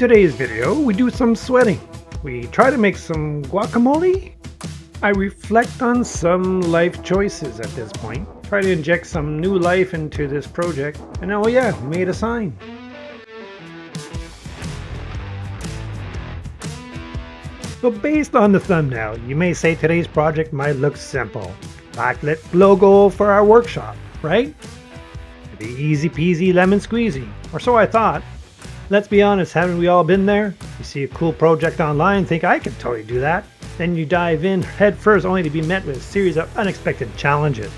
today's video, we do some sweating. We try to make some guacamole. I reflect on some life choices at this point. Try to inject some new life into this project. And oh yeah, made a sign. So based on the thumbnail, you may say today's project might look simple. Backlit logo for our workshop, right? It'd be easy peasy lemon squeezy, or so I thought. Let's be honest, haven't we all been there? You see a cool project online, think I could totally do that. Then you dive in head first only to be met with a series of unexpected challenges.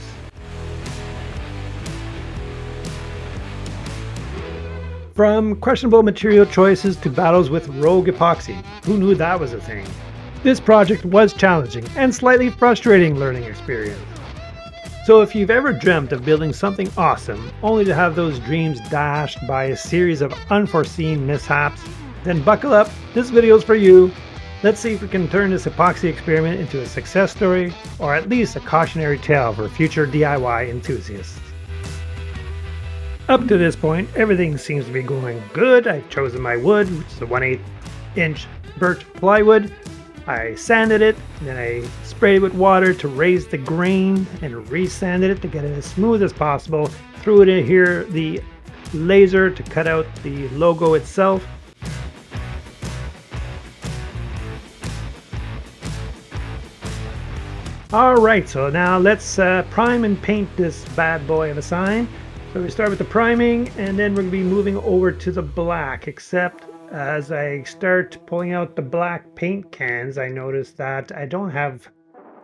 From questionable material choices to battles with rogue epoxy, who knew that was a thing? This project was challenging and slightly frustrating learning experience. So if you've ever dreamt of building something awesome, only to have those dreams dashed by a series of unforeseen mishaps, then buckle up, this video's for you. Let's see if we can turn this epoxy experiment into a success story, or at least a cautionary tale for future DIY enthusiasts. Up to this point, everything seems to be going good. I've chosen my wood, which is a 1/8 inch birch plywood. I sanded it, then I sprayed it with water to raise the grain and resanded it to get it as smooth as possible. Threw it in here, the laser to cut out the logo itself. Alright, so now let's prime and paint this bad boy of a sign. So we start with the priming and then we're going to be moving over to the black, except as I start pulling out the black paint cans, I noticed that I don't have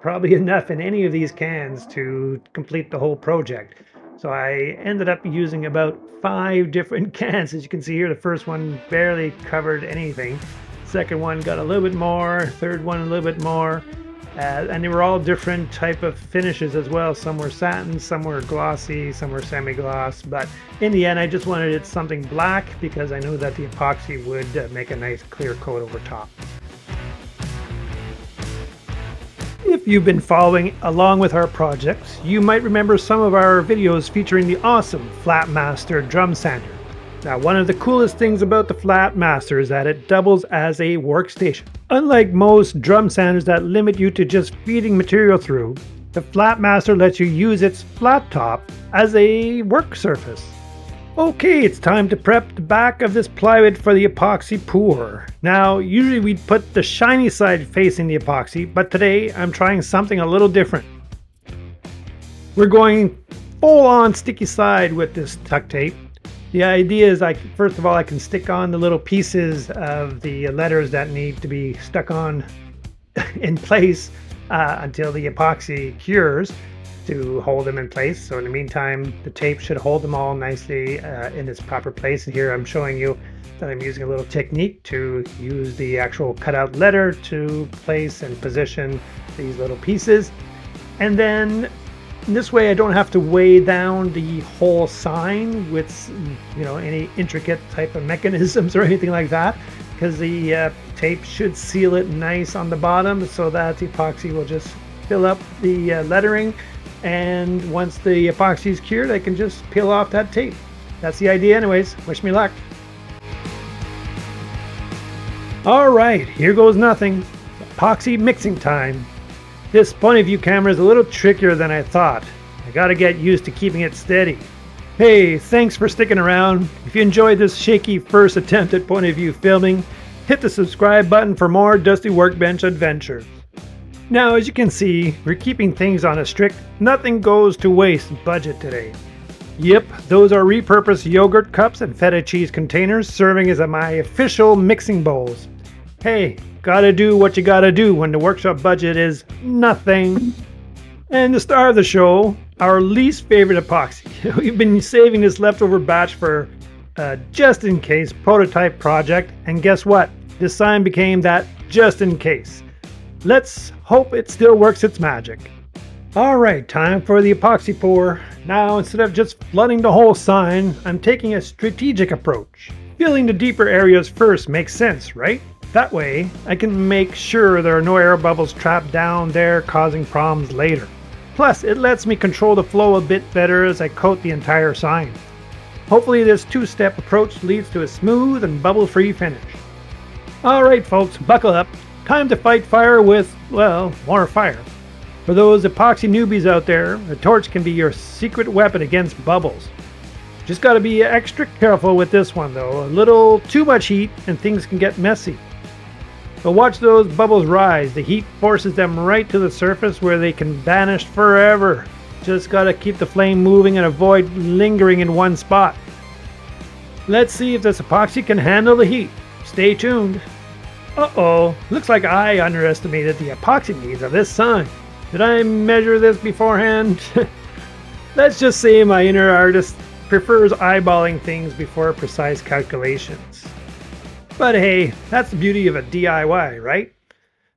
probably enough in any of these cans to complete the whole project. So I ended up using about 5 different cans. As you can see here, the first one barely covered anything. Second one got a little bit more, third one a little bit more. And they were all different type of finishes as well. Some were satin, some were glossy, some were semi-gloss. But in the end, I just wanted it something black because I knew that the epoxy would make a nice clear coat over top. If you've been following along with our projects, you might remember some of our videos featuring the awesome Flatmaster drum sander. Now, one of the coolest things about the Flatmaster is that it doubles as a workstation. Unlike most drum sanders that limit you to just feeding material through, the Flatmaster lets you use its flat top as a work surface. Okay, it's time to prep the back of this plywood for the epoxy pour. Now, usually we'd put the shiny side facing the epoxy, but today I'm trying something a little different. We're going full on sticky side with this tuck tape. The idea is, first of all, I can stick on the little pieces of the letters that need to be stuck on in place until the epoxy cures to hold them in place. So in the meantime, the tape should hold them all nicely in its proper place. And here I'm showing you that I'm using a little technique to use the actual cutout letter to place and position these little pieces. And then this way I don't have to weigh down the whole sign with, any intricate type of mechanisms or anything like that, because the tape should seal it nice on the bottom so that the epoxy will just fill up the lettering, and once the epoxy is cured I can just peel off that tape. That's the idea anyways. Wish me luck. Alright, here goes nothing. Epoxy mixing time. This point of view camera is a little trickier than I thought. I gotta get used to keeping it steady. Hey, thanks for sticking around. If you enjoyed this shaky first attempt at point of view filming, hit the subscribe button for more Dusty Workbench adventures. Now, as you can see, we're keeping things on a strict nothing goes to waste budget today. Yep, those are repurposed yogurt cups and feta cheese containers serving as my official mixing bowls. Hey, gotta do what you gotta do when the workshop budget is nothing. And the star of the show, our least favorite epoxy. We've been saving this leftover batch for just in case prototype project, and guess what? This sign became that just in case. Let's hope it still works its magic. Alright, time for the epoxy pour. Now, instead of just flooding the whole sign, I'm taking a strategic approach. Filling the deeper areas first makes sense, right? That way, I can make sure there are no air bubbles trapped down there causing problems later. Plus, it lets me control the flow a bit better as I coat the entire sign. Hopefully this two-step approach leads to a smooth and bubble-free finish. Alright folks, buckle up. Time to fight fire with, well, more fire. For those epoxy newbies out there, a torch can be your secret weapon against bubbles. Just gotta be extra careful with this one though. A little too much heat and things can get messy. But watch those bubbles rise. The heat forces them right to the surface where they can vanish forever. Just gotta keep the flame moving and avoid lingering in one spot. Let's see if this epoxy can handle the heat. Stay tuned. Uh-oh, looks like I underestimated the epoxy needs of this sign. Did I measure this beforehand? Let's just say my inner artist prefers eyeballing things before precise calculations. But hey, that's the beauty of a DIY, right?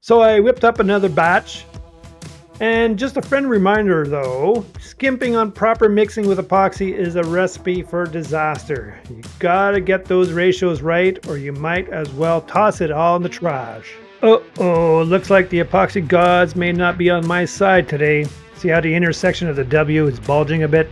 So I whipped up another batch. And just a friendly reminder though, skimping on proper mixing with epoxy is a recipe for disaster. You gotta get those ratios right or you might as well toss it all in the trash. Uh-oh, looks like the epoxy gods may not be on my side today. See how the intersection of the W is bulging a bit?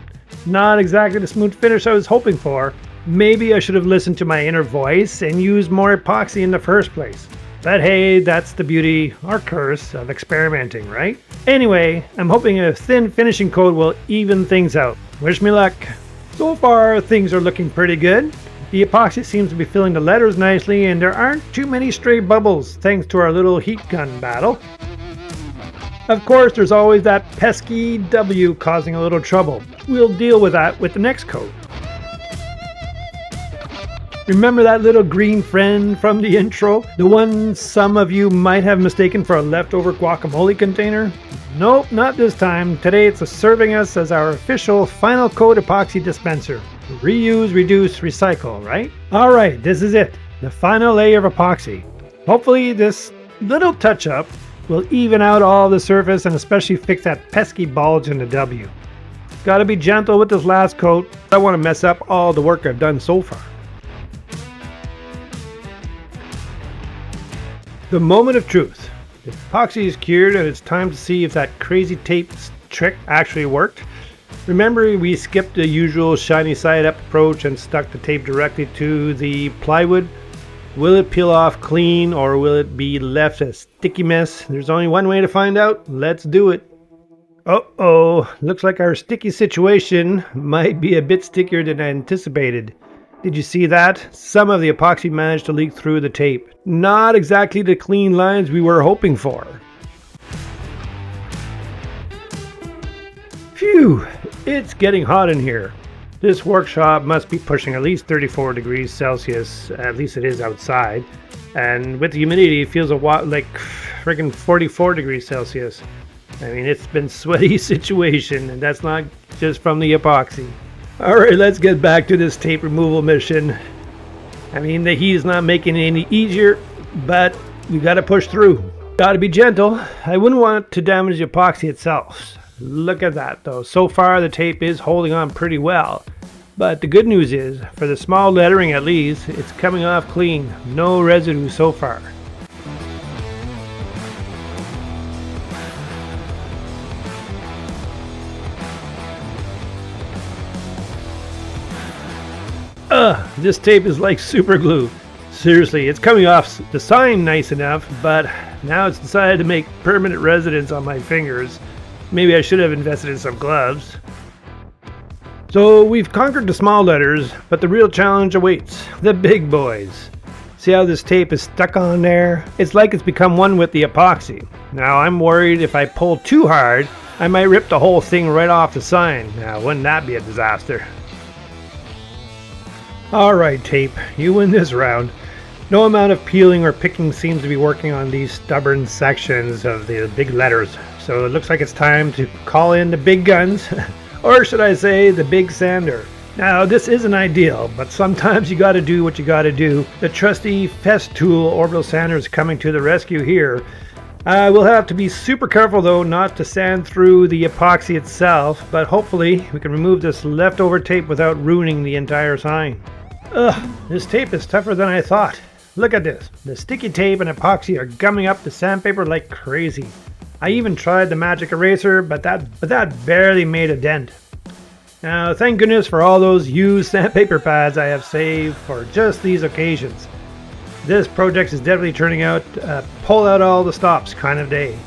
Not exactly the smooth finish I was hoping for. Maybe I should have listened to my inner voice and used more epoxy in the first place. But hey, that's the beauty, or curse, of experimenting, right? Anyway, I'm hoping a thin finishing coat will even things out. Wish me luck. So far, things are looking pretty good. The epoxy seems to be filling the letters nicely and there aren't too many stray bubbles thanks to our little heat gun battle. Of course, there's always that pesky W causing a little trouble. We'll deal with that with the next coat. Remember that little green friend from the intro? The one some of you might have mistaken for a leftover guacamole container? Nope, not this time. Today it's serving us as our official final coat epoxy dispenser. Reuse, reduce, recycle, right? Alright, this is it. The final layer of epoxy. Hopefully this little touch-up will even out all the surface and especially fix that pesky bulge in the W. Gotta be gentle with this last coat. I don't want to mess up all the work I've done so far. The moment of truth. The epoxy is cured and it's time to see if that crazy tape trick actually worked. Remember, we skipped the usual shiny side up approach and stuck the tape directly to the plywood. Will it peel off clean or will it be left a sticky mess? There's only one way to find out. Let's do it. Uh-oh, looks like our sticky situation might be a bit stickier than I anticipated. Did you see that? Some of the epoxy managed to leak through the tape. Not exactly the clean lines we were hoping for. Phew, it's getting hot in here. This workshop must be pushing at least 34 degrees Celsius, at least it is outside. And with the humidity, it feels like friggin' 44 degrees Celsius. I mean, it's been a sweaty situation, and that's not just from the epoxy. Alright, let's get back to this tape removal mission. I mean, the heat is not making it any easier, but we gotta push through. Gotta be gentle. I wouldn't want to damage the epoxy itself. Look at that though. So far the tape is holding on pretty well. But the good news is, for the small lettering at least, it's coming off clean. No residue so far. This tape is like super glue. Seriously, it's coming off the sign nice enough, but now it's decided to make permanent residence on my fingers. Maybe I should have invested in some gloves. So we've conquered the small letters, but the real challenge awaits. The big boys. See how this tape is stuck on there? It's like it's become one with the epoxy. Now I'm worried if I pull too hard, I might rip the whole thing right off the sign. Now wouldn't that be a disaster? Alright tape, you win this round. No amount of peeling or picking seems to be working on these stubborn sections of the big letters. So it looks like it's time to call in the big guns, or should I say the big sander. Now this isn't ideal, but sometimes you gotta do what you gotta do. The trusty Festool orbital sander is coming to the rescue here. We'll have to be super careful though not to sand through the epoxy itself, but hopefully we can remove this leftover tape without ruining the entire sign. Ugh, this tape is tougher than I thought. Look at this. The sticky tape and epoxy are gumming up the sandpaper like crazy. I even tried the magic eraser, but that barely made a dent. Now, thank goodness for all those used sandpaper pads I have saved for just these occasions. This project is definitely turning out pull out all the stops kind of day.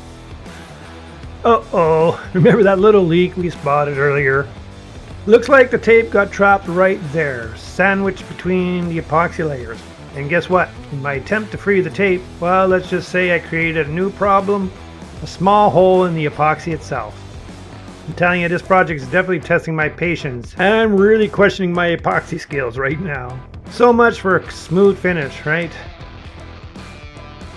Uh-oh, remember that little leak we spotted earlier? Looks like the tape got trapped right there, sandwiched between the epoxy layers. And guess what? In my attempt to free the tape, well, let's just say I created a new problem, a small hole in the epoxy itself. I'm telling you, this project is definitely testing my patience, and I'm really questioning my epoxy skills right now. So much for a smooth finish, right?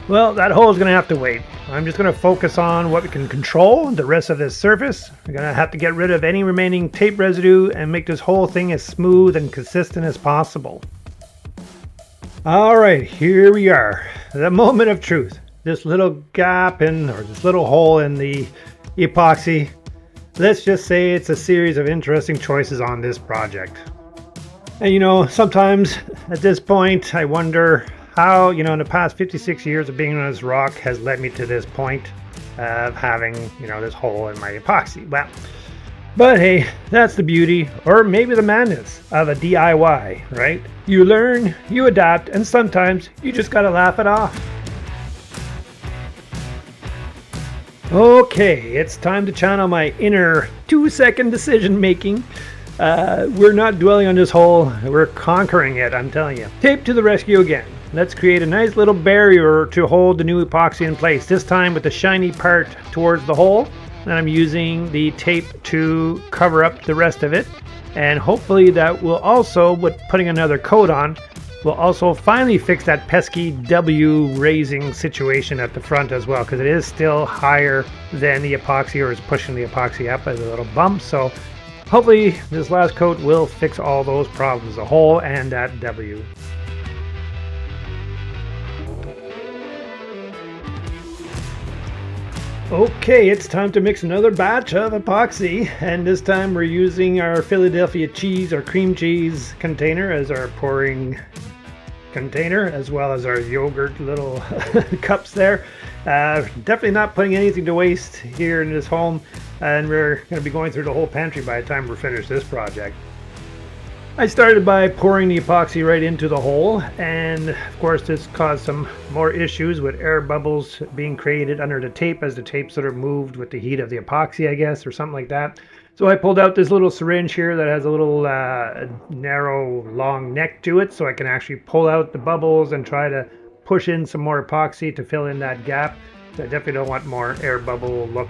Well, that hole is going to have to wait. I'm just going to focus on what we can control, the rest of this surface. We're going to have to get rid of any remaining tape residue and make this whole thing as smooth and consistent as possible. Alright, here we are. The moment of truth. This little gap or this little hole in the epoxy. Let's just say it's a series of interesting choices on this project. And you know, sometimes at this point I wonder how, you know, in the past 56 years of being on this rock has led me to this point of having, you know, this hole in my epoxy. Well, but hey, that's the beauty, or maybe the madness of a DIY, right? You learn, you adapt, and sometimes you just gotta laugh it off. Okay, it's time to channel my inner 2-second decision making. We're not dwelling on this hole, we're conquering it, I'm telling you. Tape to the rescue again. Let's create a nice little barrier to hold the new epoxy in place, this time with the shiny part towards the hole. And I'm using the tape to cover up the rest of it. And hopefully that will also, with putting another coat on, will also finally fix that pesky W raising situation at the front as well, because it is still higher than the epoxy, or is pushing the epoxy up as a little bump. So hopefully this last coat will fix all those problems, the hole and that W. Okay, it's time to mix another batch of epoxy, and this time we're using our Philadelphia cheese or cream cheese container as our pouring container, as well as our yogurt little cups there. Definitely not putting anything to waste here in this home, and we're going to be going through the whole pantry by the time we're finished this project. I started by pouring the epoxy right into the hole, and of course this caused some more issues with air bubbles being created under the tape as the tape sort of moved with the heat of the epoxy, I guess, or something like that. So I pulled out this little syringe here that has a little narrow long neck to it, so I can actually pull out the bubbles and try to push in some more epoxy to fill in that gap. I definitely don't want more air bubble look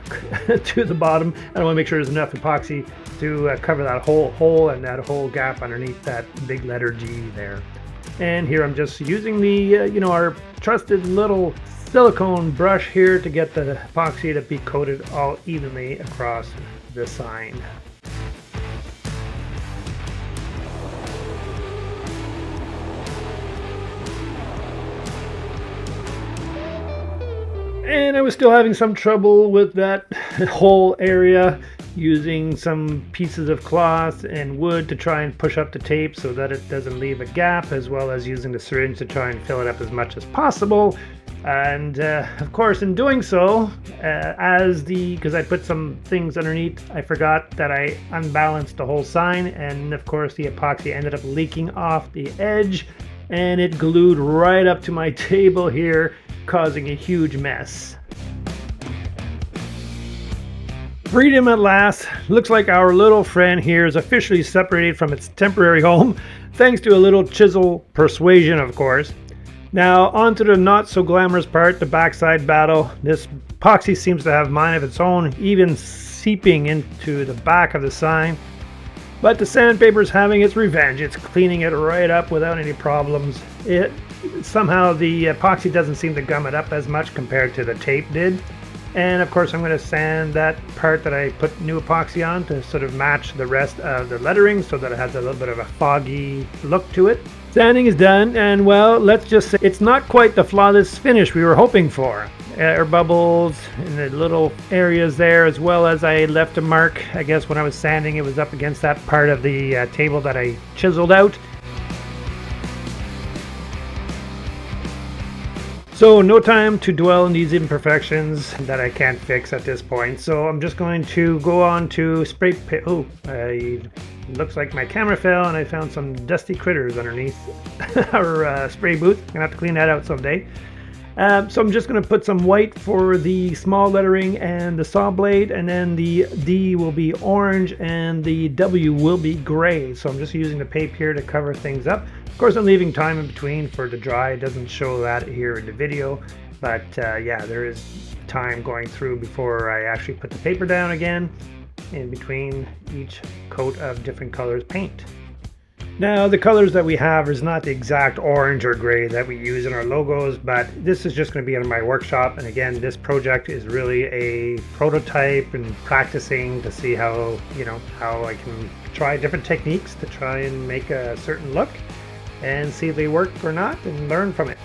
to the bottom. I want to make sure there's enough epoxy to cover that whole hole and that whole gap underneath that big letter G there. And here I'm just using the, you know, our trusted little silicone brush here to get the epoxy to be coated all evenly across the sign. And I was still having some trouble with that whole area, using some pieces of cloth and wood to try and push up the tape so that it doesn't leave a gap, as well as using the syringe to try and fill it up as much as possible. And of course, in doing so, because I put some things underneath, I forgot that I unbalanced the whole sign, and of course the epoxy ended up leaking off the edge, and it glued right up to my table here, causing a huge mess. Freedom at last. Looks like our little friend here is officially separated from its temporary home, thanks to a little chisel persuasion, of course. Now onto the not so glamorous part, the backside battle. This epoxy seems to have mind of its own, even seeping into the back of the sign. But the sandpaper is having its revenge. It's cleaning it right up without any problems. Somehow the epoxy doesn't seem to gum it up as much compared to the tape did. And of course I'm going to sand that part that I put new epoxy on to sort of match the rest of the lettering so that it has a little bit of a foggy look to it. Sanding is done, and well, let's just say it's not quite the flawless finish we were hoping for. Air bubbles in the little areas there, as well as I left a mark. I guess when I was sanding, it was up against that part of the table that I chiseled out. So no time to dwell on these imperfections that I can't fix at this point. So I'm just going to go on to spray paint. Oh, I Looks like my camera fell and I found some dusty critters underneath our spray booth. I'm gonna have to clean that out someday. So I'm just going to put some white for the small lettering and the saw blade, and then the D will be orange and the W will be gray. So I'm just using the paper here to cover things up. Of course, I'm leaving time in between for it to dry. It doesn't show that here in the video, but yeah, there is time going through before I actually put the paper down again in between each coat of different colors paint. Now, the colors that we have is not the exact orange or gray that we use in our logos, but this is just going to be in my workshop. And again, this project is really a prototype and practicing to see how, how I can try different techniques to try and make a certain look and see if they work or not and learn from it.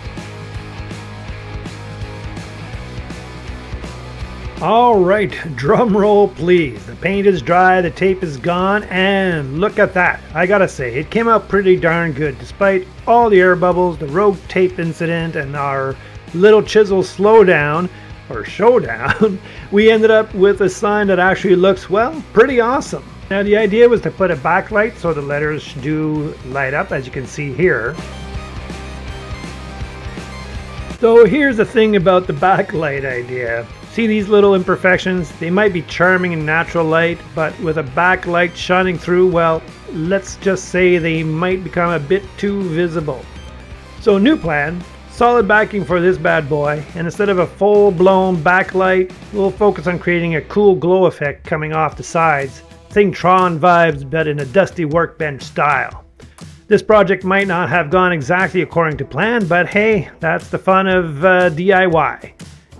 Alright, drum roll please. The paint is dry, the tape is gone, and look at that. I gotta say, it came out pretty darn good. Despite all the air bubbles, the rogue tape incident, and our little chisel slowdown, or showdown, we ended up with a sign that actually looks, well, pretty awesome. Now the idea was to put a backlight so the letters do light up, as you can see here. So here's the thing about the backlight idea. See these little imperfections? They might be charming in natural light, but with a backlight shining through, well, let's just say they might become a bit too visible. So new plan, solid backing for this bad boy, and instead of a full-blown backlight, we'll focus on creating a cool glow effect coming off the sides. Think Tron vibes, but in a dusty workbench style. This project might not have gone exactly according to plan, but hey, that's the fun of DIY.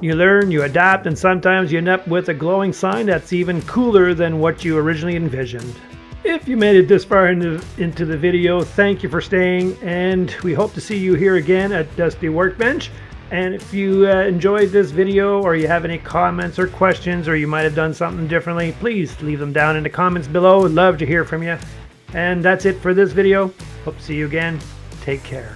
You learn, you adapt, and sometimes you end up with a glowing sign that's even cooler than what you originally envisioned. If you made it this far into the video, thank you for staying, and we hope to see you here again at Dusty Workbench. And if you enjoyed this video, or you have any comments or questions, or you might have done something differently, please leave them down in the comments below. I'd love to hear from you. And that's it for this video. Hope to see you again. Take care.